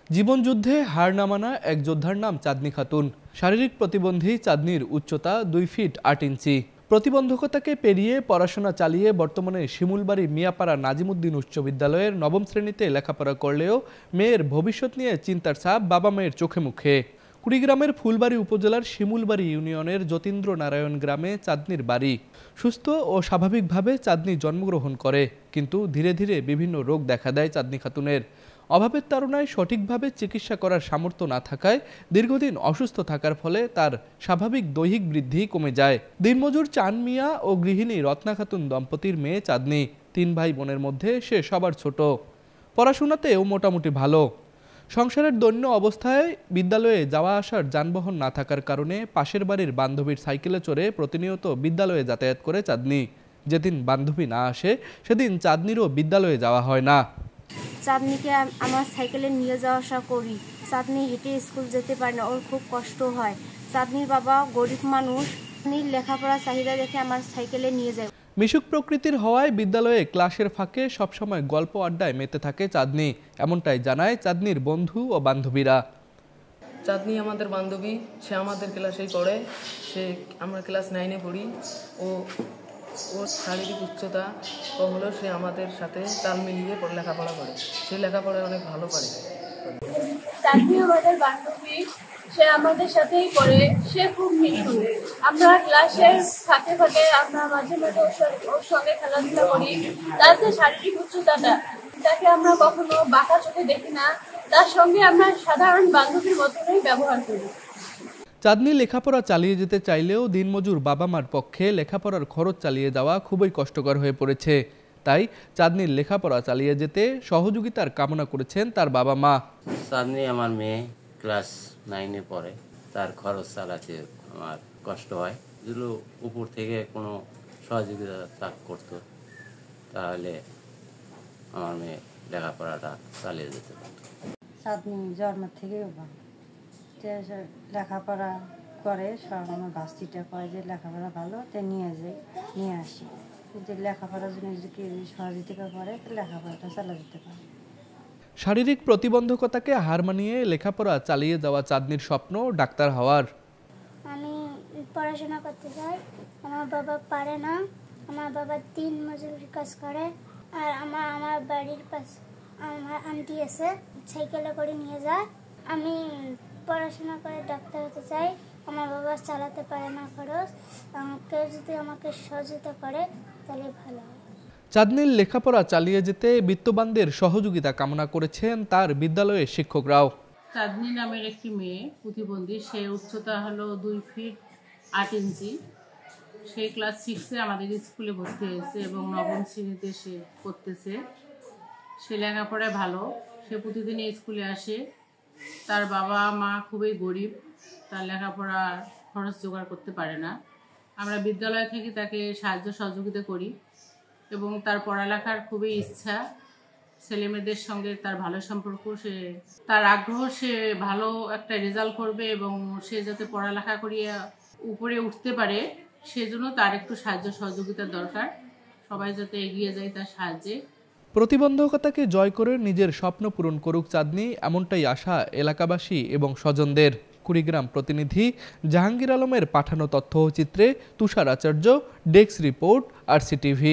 জীবনযুদ্ধে হার না মানা এক যোদ্ধার নাম চাঁদনী খাতুন। শারীরিক প্রতিবন্ধী চাঁদনীর উচ্চতা 2 ফিট 8 ইঞ্চি। প্রতিবন্ধকতাকে পেরিয়ে পড়াশোনা চালিয়ে বর্তমানে শিমুলবাড়ি মিয়াপাড়া নাজিমুদ্দিন উচ্চ বিদ্যালয়ের 9ম শ্রেণীতে লেখাপড়া করলেও মেয়ের ভবিষ্যৎ নিয়ে চিন্তার ছাপ বাবা মায়ের চোখে মুখে। কুড়িগ্রামের ফুলবাড়ী উপজেলার শিমুলবাড়ি ইউনিয়নের যতীন্দ্র নারায়ণ গ্রামে চাঁদনীর বাড়ি। সুস্থ ও স্বাভাবিকভাবে চাঁদনী জন্মগ্রহণ করে, কিন্তু ধীরে ধীরে বিভিন্ন রোগ দেখা দেয় চাঁদনী খাতুনের। অভাবের তাড়নায় সঠিকভাবে চিকিৎসা করার সামর্থ্য না থাকায় দীর্ঘদিন অসুস্থ থাকার ফলে তার স্বাভাবিক দৈহিক বৃদ্ধি কমে যায়। দিনমজুর চান মিয়া ও গৃহিণী রত্না খাতুন দম্পতির মেয়ে চাঁদনী। 3 ভাই বোনের মধ্যে সে সবার ছোট। পড়াশোনাতেও মোটামুটি ভালো। সংসারের দৈন্য অবস্থায় বিদ্যালয়ে যাওয়া আসার যানবাহন না থাকার কারণে পাশের বাড়ির বান্ধবীর সাইকেলে চড়ে প্রতিনিয়ত বিদ্যালয়ে যাতায়াত করে চাঁদনী। যেদিন বান্ধবী না আসে সেদিন চাঁদনীরও বিদ্যালয়ে যাওয়া হয় না। চাঁদনীকে আমার সাইকেলে নিয়ে যাওয়া আসা করি। চাঁদনী হেঁটে স্কুল যেতে পারে না, ওর খুব কষ্ট হয়। চাঁদনীর বাবা গরিব মানুষ, লেখাপড়া চাহিদা দেখে আমার সাইকেলে নিয়ে যায়। মিশুক প্রকৃতির হওয়ায় বিদ্যালয়ে ক্লাসের ফাঁকে সবসময় গল্প আড্ডায় মেতে থাকে চাঁদনী, এমনটাই জানায় চাঁদনীর বন্ধু ও বান্ধবীরা। চাঁদনী আমাদের বান্ধবী, সে আমাদের ক্লাসেই পড়ে। আমরা ক্লাস 9-এ পড়ি। ওর শারীরিক উচ্চতা কম হলেও সে আমাদের সাথে তাল মিলিয়ে লেখাপড়া করে। সে লেখাপড়ায় অনেক ভালো পারে। চাঁদনী আমাদের বান্ধবী, সে আমাদের সাথেই পড়ে। সে খুব মিঠু। আমরা ক্লাসের ফাঁকে ফাঁকে আমরা মাঝে মাঝে ওর সঙ্গে খেলাধুলা করি। তার যে শারীরিক উচ্চতাটা, তাকে আমরা কখনো বাঁকা চোখে দেখি না। তার সঙ্গে আমরা সাধারণ বান্ধবীর মতনই ব্যবহার করি। চাঁদনী লেখাপড়া চালিয়ে যেতে চাইলেও দিনমজুর বাবা মার পক্ষে লেখাপড়ার খরচ চালিয়ে যাওয়া খুবই কষ্টকর হয়ে পড়েছে। তাই চাঁদনীর লেখাপড়া চালিয়ে যেতে সহযোগিতার কামনা করেছেন তার বাবা মা। চাঁদনী আমার মেয়ে ক্লাস 9-এ পড়ে, তার খরচ চালাতে আমার কষ্ট হয়। যদি উপর থেকে কোনো সহযোগিতা করতো তাহলে আমার মেয়ে লেখাপড়াটা চালিয়ে যেতে পারত। চাঁদনী জন্ম থেকেই লেখাপড়া করে, সব আমার বাস্তিটা কয় যে লেখাপড়া ভালো, তাই নিয়ে আসি। যে লেখাপড়ার জন্য যদি সহযোগিতা করে লেখাপড়াটা চালা যেতে পারে। শারীরিক প্রতিবন্ধকতাকে হার মানিয়ে লেখাপড়া চালিয়ে যাওয়া চাঁদনীর স্বপ্ন ডাক্তার হওয়ার। আমি পড়াশোনা করতে চাই। আমার বাবা পারে না, আমার বাবা 3 মজুরি কাজ করে। আর আমার বাড়ির পাশে আমার আন্টি আছে, সাইকেলে করে নিয়ে যায়। আমি পড়াশোনা করে ডাক্তার হতে চাই। আমার বাবা চালাতে পারে না খরচ, কেউ যদি আমাকে সহযোগিতা করে তাহলে ভালো হয়। চাঁদনীর লেখাপড়া চালিয়ে যেতে বিত্তবানদের সহযোগিতা কামনা করেছেন তার বিদ্যালয়ের শিক্ষকরাও। চাঁদনী নামের একটি মেয়ে প্রতিবন্ধী, সে উচ্চতা হলো 2 ফিট 8 ইঞ্চি। সে ক্লাস 6-এ আমাদের স্কুলে ভর্তি হয়েছে এবং 9ম শ্রেণীতে সে পড়তেছে। সে লেখাপড়ায় ভালো, সে প্রতিদিন স্কুলে আসে। তার বাবা মা খুবই গরিব, তার লেখাপড়া খরচ জোগাড় করতে পারে না। আমরা বিদ্যালয় থেকে তাকে সাহায্য সহযোগিতা করি এবং তার পড়ালেখার খুবই ইচ্ছা। ছেলেমেয়েদের সঙ্গে তার ভালো সম্পর্ক, তার আগ্রহ সে ভালো একটা রেজাল্ট করবে এবং সে যাতে পড়ালেখা করিয়ে উপরে উঠতে পারে, সেজন্য তার একটু সাহায্য সহযোগিতার দরকার। সবাই যাতে এগিয়ে যায় তার সাহায্যে। প্রতিবন্ধকতাকে জয় করে নিজের স্বপ্ন পূরণ করুক চাঁদনী, এমনটাই আশা এলাকাবাসী এবং স্বজনদের। কুড়িগ্রাম প্রতিনিধি জাহাঙ্গীর আলমের পাঠানো তথ্যচিত্রে তুষার আচার্য, ডেস্ক রিপোর্ট, RCTV।